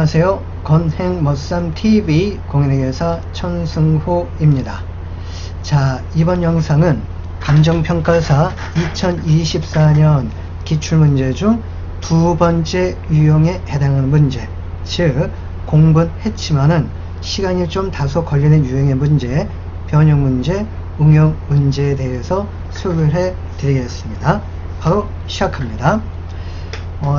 안녕하세요. 건행머쌈TV 공인회계사 천승호입니다. 자, 이번 영상은 감정평가사 2024년 기출문제 중 두 번째 유형에 해당하는 문제, 즉 공부했지만은 시간이 좀 다소 걸리는 유형의 문제, 변형 문제, 응용 문제에 대해서 소개를 해 드리겠습니다. 바로 시작합니다.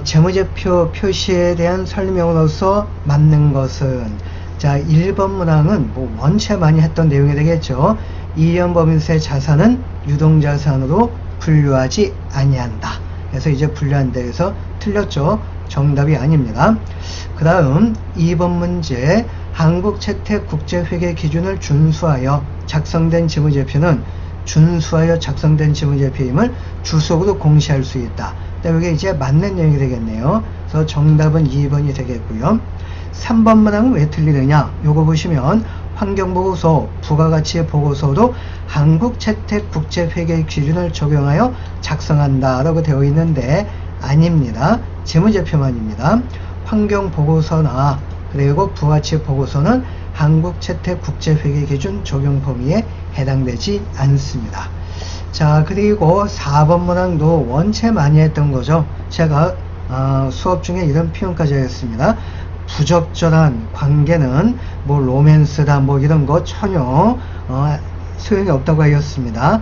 재무제표 표시에 대한 설명으로서 맞는 것은, 자, 1번 문항은 원체 많이 했던 내용이 되겠죠. 이연법인세 자산은 유동자산으로 분류하지 아니한다. 그래서 이제 분류한다 해서 틀렸죠. 정답이 아닙니다. 그 다음 2번 문제, 한국채택국제회계 기준을 준수하여 작성된 재무제표는 준수하여 작성된 재무제표임을 주석으로 공시할 수 있다. 이게 이제 맞는 내용이 되겠네요. 그래서 정답은 2번이 되겠고요. 3번 문항은 왜 틀리느냐? 요거 보시면 환경보고서, 부가가치 보고서도 한국채택국제회계 기준을 적용하여 작성한다 라고 되어 있는데 아닙니다. 재무제표만입니다. 환경보고서나 그리고 부가가치 보고서는 한국채택국제회계 기준 적용 범위에 해당되지 않습니다. 자, 그리고 4번 문항도 원체 많이 했던 거죠. 제가 수업 중에 이런 표현까지 하였습니다. 부적절한 관계는 로맨스다 이런 거 전혀 소용이 없다고 하였습니다.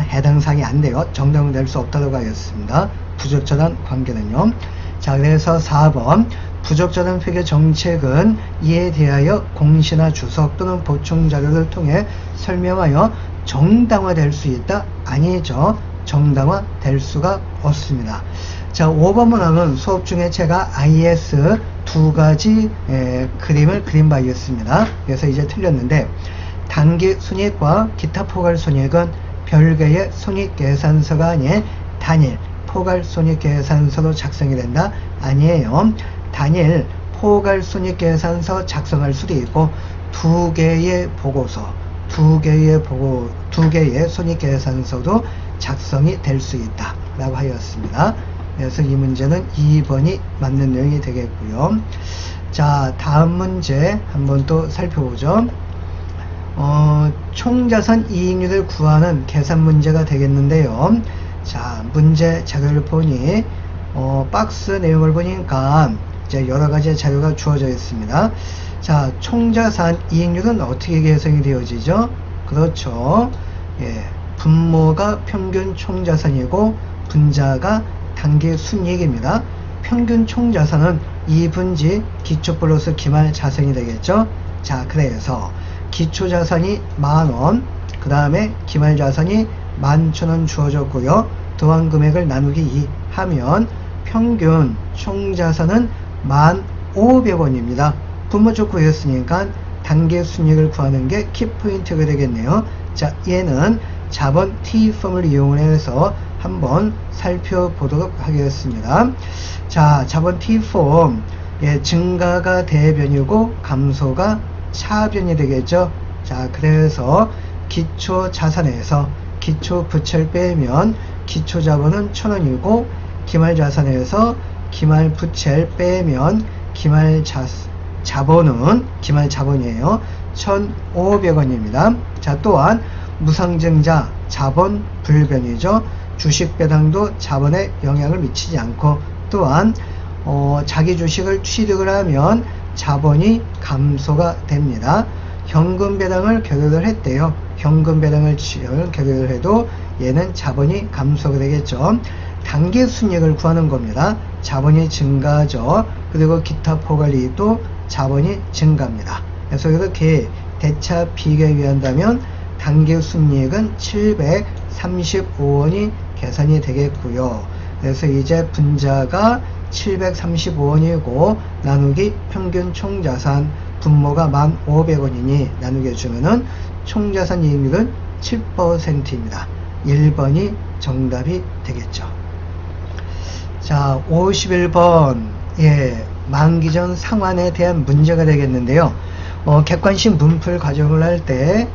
해당 사항이 안 돼요. 정답은 될 수 없다고 하였습니다. 부적절한 관계는요. 자, 그래서 4번 부적절한 회계 정책은 이에 대하여 공시나 주석 또는 보충 자료를 통해 설명하여 정당화될 수 있다? 아니죠. 정당화 될 수가 없습니다. 자, 5번 문항은 수업 중에 제가 IS 두 가지 그림을 그린 바 있습니다. 그래서 이제 틀렸는데, 단기 순이익과 기타 포괄 순이익은 별개의 손익계산서가 아닌 단일 포괄 손익계산서로 작성이 된다? 아니에요. 단일 포괄 손익계산서 작성할 수도 있고 두 개의 보고서, 두 개의 손익계산서도 작성이 될 수 있다 라고 하였습니다. 그래서 이 문제는 2번이 맞는 내용이 되겠고요. 자, 다음 문제 한번 또 살펴보죠. 총자산 이익률을 구하는 계산 문제가 되겠는데요. 자, 문제 자료를 보니 박스 내용을 보니까 이제 여러 가지 자료가 주어져 있습니다. 자, 총자산 이익률은 어떻게 계산이 되어지죠? 그렇죠. 예, 분모가 평균 총자산이고 분자가 단기 순이익입니다. 평균 총자산은 2분지 기초 플러스 기말 자산이 되겠죠. 자, 그래서 기초 자산이 10,000원, 그 다음에 기말 자산이 11,000원 주어졌고요. 더한 금액을 나누기 2 하면 평균 총자산은 1,500원입니다. 분모적 구했으니까 단기 순이익을 구하는 게 키포인트가 되겠네요. 자, 얘는 자본 T폼을 이용해서 한번 살펴보도록 하겠습니다. 자, 자본 T폼, 증가가 대변이고 감소가 차변이 되겠죠. 자, 그래서 기초 자산에서 기초 부채를 빼면 기초 자본은 1,000원이고 기말 자산에서 기말 부채를 빼면 기말 자본은 기말 자본이에요. 1,500원입니다. 자, 또한 무상증자 자본 불변이죠. 주식 배당도 자본에 영향을 미치지 않고, 또한 자기 주식을 취득을 하면 자본이 감소가 됩니다. 현금 배당을 결여를 했대요. 현금 배당을 결여를 해도 얘는 자본이 감소가 되겠죠. 단기 순이익을 구하는 겁니다. 자본이 증가하죠. 그리고 기타 포괄이익도 자본이 증가합니다. 그래서 이렇게 대차 비교하기 위한다면 단기 순이익은 735원이 계산이 되겠고요. 그래서 이제 분자가 735원이고 나누기 평균 총자산, 분모가 1,500원이니 나누게 해주면은 총자산 이익률은 7%입니다. 1번이 정답이 되겠죠. 자, 51번, 만기전 상환에 대한 문제가 되겠는데요. 객관식 문풀 과정을 할 때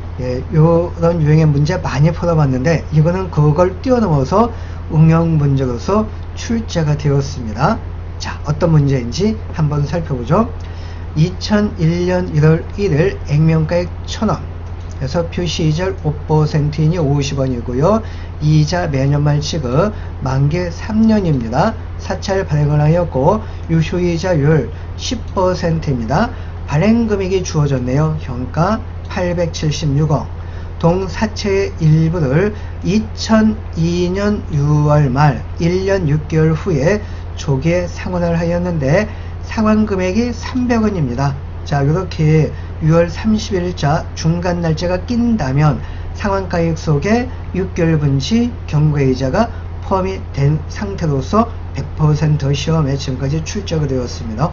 이런 유형의 문제 많이 풀어봤는데, 이거는 그걸 뛰어넘어서 응용 문제로서 출제가 되었습니다. 자, 어떤 문제인지 한번 살펴보죠. 2001년 1월 1일 액면가액 1,000원. 그래서 표시이절 5%이니 50원이고요. 이자 매년 말 지급, 만기 3년입니다. 사찰 발행을 하였고 유효이자율 10%입니다. 발행금액이 주어졌네요. 현가 876억. 동사채의 일부를 2002년 6월 말 1년 6개월 후에 조기에 상환을 하였는데 상환금액이 300원입니다. 자, 이렇게 6월 30일자 중간 날짜가 낀다면 상환가액 속에 6개월 분치 경과이자가 포함이 된 상태로서 100% 시험에 지금까지 출제가 되었습니다.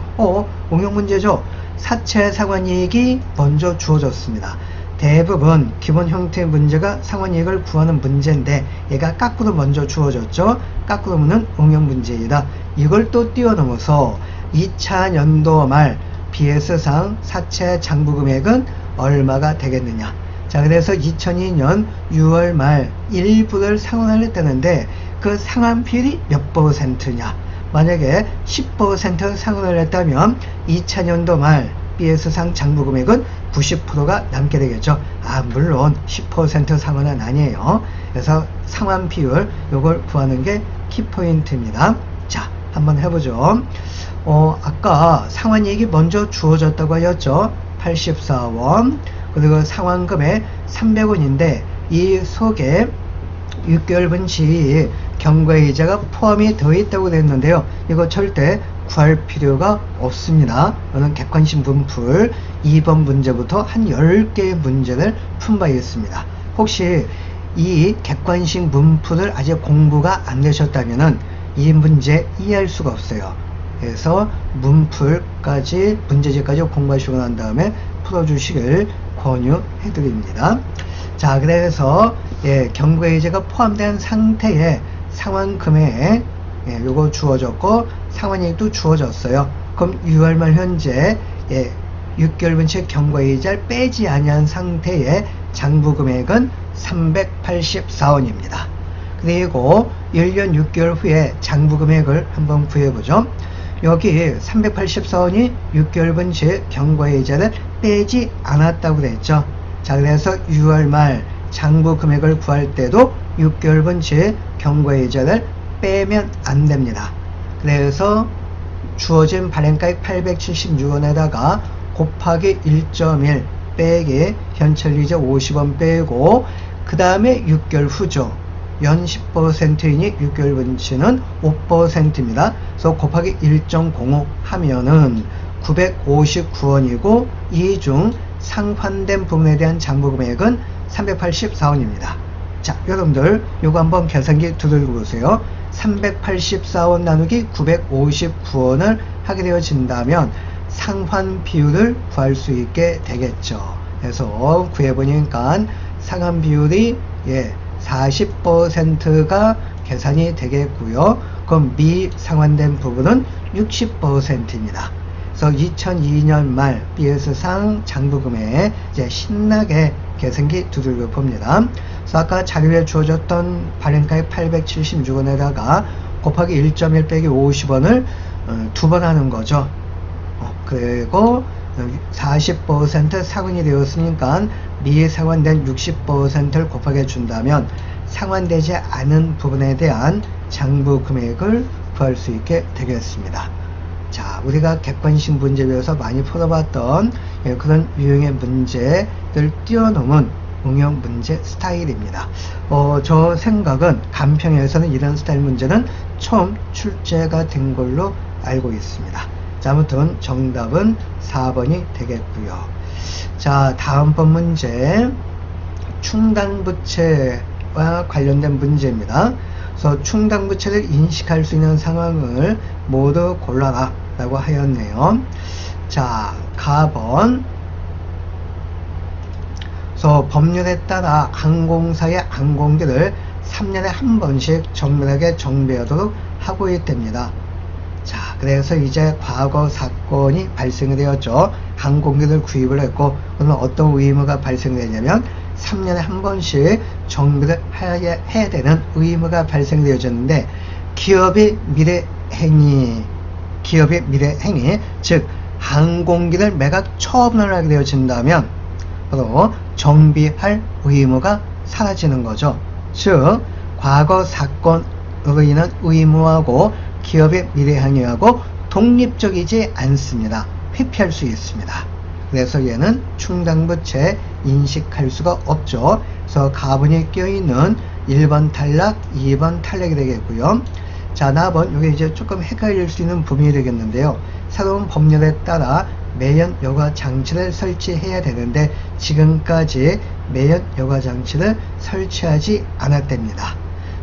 응용 문제죠. 사채 상환이익이 먼저 주어졌습니다. 대부분 기본 형태의 문제가 상환이익을 구하는 문제인데 얘가 까꾸로 먼저 주어졌죠. 까꾸로는 응용 문제이다. 이걸 또 뛰어넘어서 2차 연도 말 BS상 사채 장부금액은 얼마가 되겠느냐. 자, 그래서 2002년 6월 말 일부를 상환을 했다는데 그 상환 비율이 몇 %냐. 만약에 10% 상환을 했다면 2000년도 말 BS상 장부금액은 90%가 남게 되겠죠. 물론 10% 상환은 아니에요. 그래서 상환 비율 요걸 구하는 게 키포인트입니다. 자, 한번 해보죠. 아까 상환이익이 먼저 주어졌다고 하였죠. 84원. 그리고 상환금액 300원인데 이 속에 6개월 분치 경과이자가 포함이 되어 있다고 됐는데요. 이거 절대 구할 필요가 없습니다. 이거는 객관식 문풀 2번 문제부터 한 10개의 문제를 푼 바 있습니다. 혹시 이 객관식 문풀을 아직 공부가 안 되셨다면 이 문제 이해할 수가 없어요. 그래서 문풀까지 문제집까지 공부하시고 난 다음에 풀어주시길 권유해 드립니다. 자, 그래서 경과이자가 포함된 상태의 상환금액 요거 주어졌고 상환이익도 주어졌어요. 그럼 6월 말 현재 6개월 분치 경과이자를 빼지 아니한 상태의 장부금액은 384원입니다. 그리고 1년 6개월 후에 장부금액을 한번 구해보죠. 여기 384원이 6개월 분치 경과이자를 빼지 않았다고 그랬죠. 자, 그래서 6월 말 장부금액을 구할 때도 6개월 분치 경과이자를 빼면 안 됩니다. 그래서 주어진 발행가액 876원에다가 곱하기 1.1 빼기 현찰이자 50원 빼고 그 다음에 6개월 후죠. 연 10%이니 6개월 분치는 5%입니다. 그래서 곱하기 1.05 하면은 959원이고 이 중 상환된 부분에 대한 장부금액은 384원입니다. 자, 여러분들 요거 한번 계산기 두들겨 보세요. 384원 나누기 959원을 하게 되어진다면 상환 비율을 구할 수 있게 되겠죠. 그래서 구해보니까 상환 비율이 40%가 계산이 되겠고요. 그럼 미상환된 부분은 60%입니다. 그래서 2002년 말 BS상 장부금액 이제 신나게 계산기 두들겨 봅니다. 그래서 아까 자료에 주어졌던 발행가액 876원에다가 곱하기 1.1 빼기 50원을 두 번 하는 거죠. 그리고 40% 상환이 되었으니까 미상환된 60%를 곱하게 준다면 상환되지 않은 부분에 대한 장부 금액을 구할 수 있게 되겠습니다. 자, 우리가 객관식 문제 배워서 많이 풀어봤던 그런 유형의 문제를 뛰어넘은 응용 문제 스타일입니다. 저 생각은 간평에서는 이런 스타일 문제는 처음 출제가 된 걸로 알고 있습니다. 자, 아무튼 정답은 4번이 되겠고요. 자, 다음번 문제 충당부채와 관련된 문제입니다. 그래서 충당부채를 인식할 수 있는 상황을 모두 골라라 라고 하였네요. 자, 가번. 그래서 법률에 따라 항공사의 항공기를 3년에 한 번씩 정밀하게 정비하도록 하고 있답니다. 자, 그래서 이제 과거 사건이 발생이 되었죠. 항공기를 구입을 했고, 그러면 어떤 의무가 발생되냐면 3년에 한 번씩 정비를 해야 되는 의무가 발생되어졌는데 기업의 미래 행위, 즉 항공기를 매각 처분을 하게 되어진다면 바로 정비할 의무가 사라지는 거죠. 즉 과거 사건으로 인한 의무하고 기업의 미래 행위하고 독립적이지 않습니다. 회피할 수 있습니다. 그래서 얘는 충당부채 인식할 수가 없죠. 그래서 가분이 껴있는 1번 탈락, 2번 탈락이 되겠고요. 자, 나번 이게 이제 조금 헷갈릴 수 있는 부분이 되겠는데요. 새로운 법률에 따라 매연 여과 장치를 설치해야 되는데 지금까지 매연 여과 장치를 설치하지 않았답니다.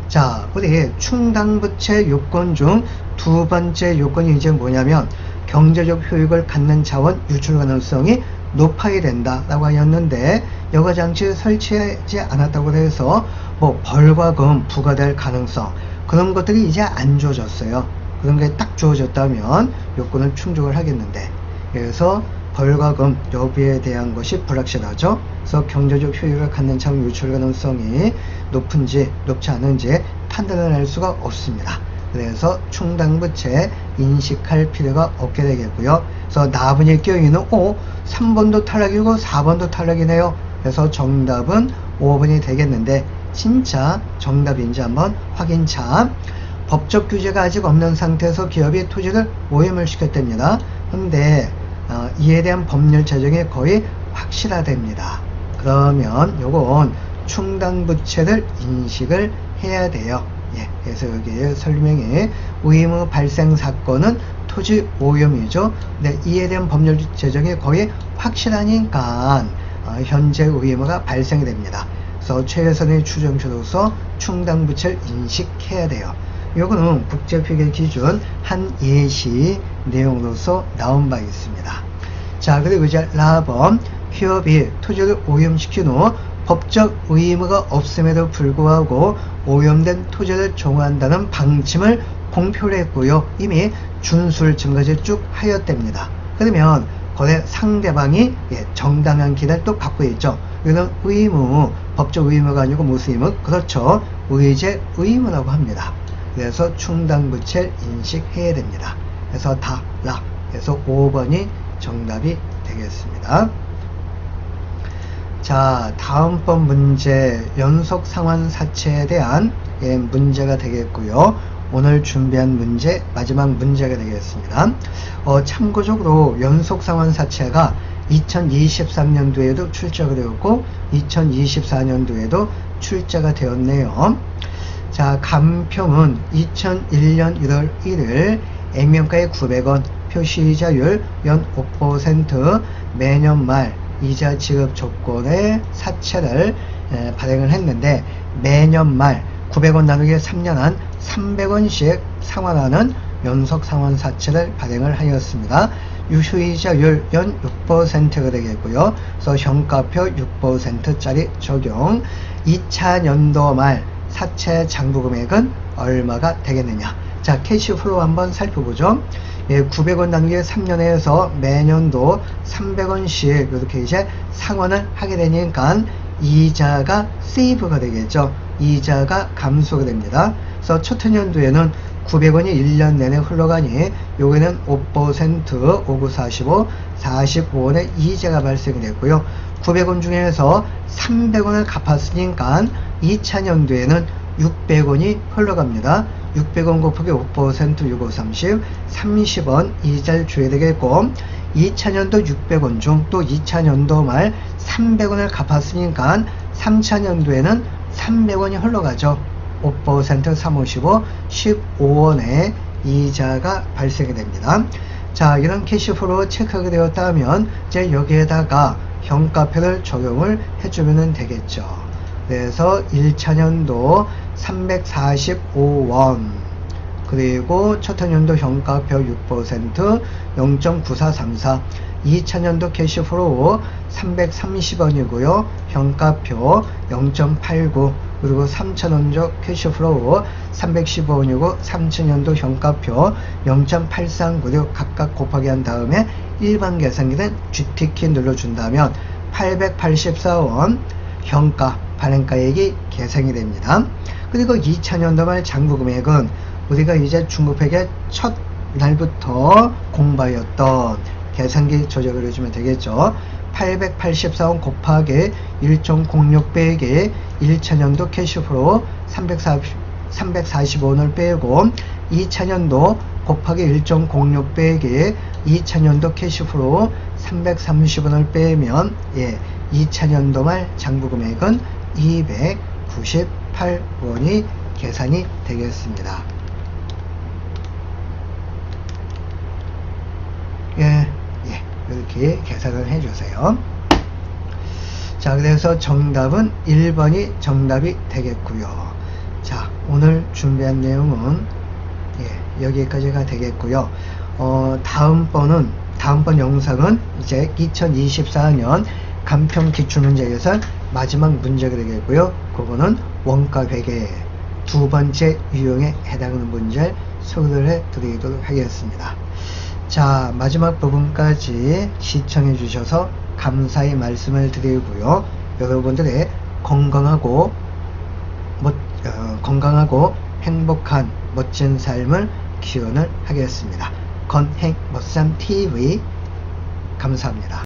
자, 우리 충당부채 요건 중 두 번째 요건이 이제 뭐냐면 경제적 효익을 갖는 자원 유출 가능성이 높아야 된다라고 하였는데 여과장치 설치하지 않았다고 해서 뭐 벌과금 부과될 가능성 그런 것들이 이제 안 주어졌어요. 그런 게 딱 주어졌다면 요건을 충족을 하겠는데 그래서 벌과금 여부에 대한 것이 불확실하죠. 그래서 경제적 효익을 갖는 자원 유출 가능성이 높은지 높지 않은지 판단을 할 수가 없습니다. 그래서 충당부채 인식할 필요가 없게 되겠고요. 그래서 나분이 껴있는 3번도 탈락이고 4번도 탈락이네요. 그래서 정답은 5번이 되겠는데 진짜 정답인지 한번 확인차. 법적 규제가 아직 없는 상태에서 기업이 토지를 오염을 시켰답니다. 근데 이에 대한 법률 제정이 거의 확실화됩니다. 그러면 요건 충당부채를 인식을 해야 돼요. 예, 그래서 여기 설명에 의무 발생 사건은 토지 오염이죠. 근데 이에 대한 법률 제정이 거의 확실하니까 현재 의무가 발생이 됩니다. 그래서 최선의 추정처로서 충당부채를 인식해야 돼요. 요거는 국제회계 기준 한 예시 내용으로서 나온 바 있습니다. 자, 그리고 이제 라번 기업이 토지를 오염시킨 후 법적 의무가 없음에도 불구하고 오염된 토지를 종호한다는 방침을 공표를 했고요. 이미 준술 증거제 쭉 하였답니다. 그러면 거래 상대방이 정당한 기대를 또 갖고 있죠. 이거는 의무, 법적 의무가 아니고 무슨 의무? 그렇죠. 의제 의무라고 합니다. 그래서 충당부채를 인식해야 됩니다. 그래서 탈락. 그래서 5번이 정답이 되겠습니다. 자, 다음번 문제 연속상환사채에 대한 문제가 되겠고요. 오늘 준비한 문제 마지막 문제가 되겠습니다. 참고적으로 연속상환사채가 2023년도에도 출제가 되었고 2024년도에도 출제가 되었네요. 자, 간평은 2001년 1월 1일 액면가액 900원, 표시이자율 연 5% 매년 말 이자 지급 조건의 사채를 발행을 했는데 매년 말 900원 나누기 3년 한 300원씩 상환하는 연속 상환 사채를 발행을 하였습니다. 유효이자율 연 6%가 되겠고요. 그래서 현가표 6%짜리 적용. 2차 연도 말 사채 장부 금액은 얼마가 되겠느냐. 자, 캐시플로우 한번 살펴보죠. 900원 나누기 3년에서 매년도 300원씩 이렇게 이제 상환을 하게 되니까 이자가 세이브가 되겠죠. 이자가 감소가 됩니다. 그래서 첫 년도에는 900원이 1년 내내 흘러가니 요게는 5%, 59, 45, 45원의 이자가 발생이 됐고요. 900원 중에서 300원을 갚았으니까 2차년도에는 600원이 흘러갑니다. 600원 곱하기 5%, 65, 30, 30원 이자를 줘야 되겠고 2차년도 600원 중 또 2차년도 말 300원을 갚았으니까 3차년도에는 300원이 흘러가죠. 5%, 355, 15원의 이자가 발생이 됩니다. 자, 이런 캐시플로우 체크하게 되었다면 이제 여기에다가 현가표를 적용을 해주면 되겠죠. 그래서 1차년도 345원 그리고 첫년도 현가표 6% 0.9434 2차년도 캐시플로우 330원이고요. 현가표 0.89 그리고 3차년도 캐시플로우 315원이고 3차년도 현가표 0.8396 각각 곱하기 한 다음에 일반 계산기는 GT키 눌러준다면 884원 현가 발행가액이 계산이 됩니다. 그리고 2차년도 말 장부 금액은 우리가 이제 중급회계 첫 날부터 공부하였던 계산기 조작을 해주면 되겠죠. 884원 곱하기 1.06 빼기 1차년도 캐시플로 345원을 빼고 2차년도 곱하기 1.06 빼기 2차년도 캐시플로 330원을 빼면 2차년도 말 장부금액은 298원이 계산이 되겠습니다. 이렇게 계산을 해주세요. 자, 그래서 정답은 1번이 정답이 되겠고요. 자, 오늘 준비한 내용은 여기까지가 되겠고요. 다음번 영상은 이제 2024년 간편 기출문제에서 마지막 문제가 되겠고요. 그거는 원가 회계 두 번째 유형에 해당하는 문제를 소개를 해 드리도록 하겠습니다. 자, 마지막 부분까지 시청해 주셔서 감사의 말씀을 드리고요. 여러분들의 건강하고 행복한 멋진 삶을 기원을 하겠습니다. 건행멋삼TV 감사합니다.